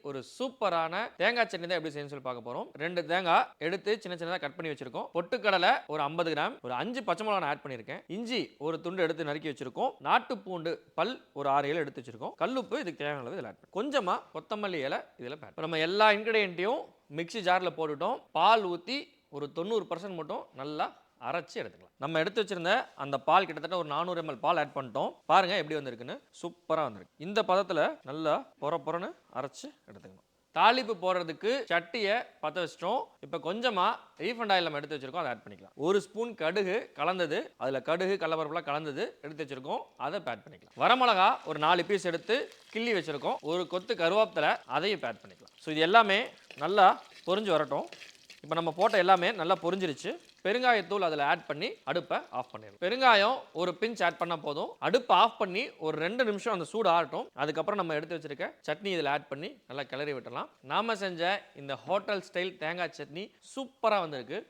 ஒரு சூப்பரான தேங்காய் சட்னி தான் எப்படி செய்யணும்னு சொல்லி பார்க்க போறோம். 2 தேங்காய் எடுத்து சின்ன சின்னதா கட் பண்ணி வச்சிருக்கோம். பொட்டுக்கடலை ஒரு 50 கிராம், ஒரு 5 பச்சை மிளகாய் நான் ஆட் பண்ணியிருக்கேன். இஞ்சி ஒரு துண்டு எடுத்து நறுக்கி வச்சிருக்கோம். நாட்டு பூண்டு பல் ஒரு 6 7 எடுத்து வச்சிருக்கோம். கல்லுப்பு இதுக்கு தேவையான அளவு இதில் ஆட் பண்ணி கொஞ்சமா கொத்தமல்லி இலை இதில் ஆட். நம்ம எல்லா இன்கிரிடியன்ட்டையும் மிக்ஸி ஜாரில் போட்டுட்டோம். பால் ஊற்றி ஒரு 90% மட்டும் நல்லா அரைச்சி எடுத்துக்கலாம். நம்ம எடுத்து வச்சிருந்த அந்த பால் கிட்டத்தட்ட ஒரு 400 ml பால் ஆட் பண்ணிட்டோம். பாருங்க எப்படி வந்திருக்குன்னு. சூப்பரா வந்திருக்கு. இந்த பதத்துல நல்லா பொறன்னு அரைச்சு எடுத்துக்கணும். தாளிப்பு போடுறதுக்கு சட்டியை பற்ற வச்சிட்டோம். இப்போ கொஞ்சமா ரீஃபண்ட் ஆயில் நம்ம எடுத்து வச்சிருக்கோம், அதை ஆட் பண்ணிக்கலாம். ஒரு ஸ்பூன் கடுகு கலந்தது, அதில் கடுகு கடலப்பருப்புலாம் கலந்தது எடுத்து வச்சிருக்கோம், அதை ஆட் பண்ணிக்கலாம். வரமிளகா ஒரு 4 பீஸ் எடுத்து கிள்ளி வச்சிருக்கோம். ஒரு கொத்து கருவேப்பிலை அதையும் ஆட் பண்ணிக்கலாம். ஸோ இது எல்லாமே நல்லா பொரிஞ்சு வரட்டும். இப்போ நம்ம போட்ட எல்லாமே நல்லா பொரிஞ்சிருச்சு. பெருங்காயத்தூள் அதில் ஆட் பண்ணி அடுப்பை ஆஃப் பண்ணிடலாம். பெருங்காயம் ஒரு பிஞ்ச் ஆட் பண்ணால் போதும். அடுப்பை ஆஃப் பண்ணி ஒரு 2 நிமிஷம் அந்த சூடு ஆகட்டும். அதுக்கப்புறம் நம்ம எடுத்து வச்சிருக்க சட்னி இதில் ஆட் பண்ணி நல்லா கிளறி விட்டுடலாம். நாம செஞ்ச இந்த ஹோட்டல் ஸ்டைல் தேங்காய் சட்னி சூப்பராக வந்திருக்கு.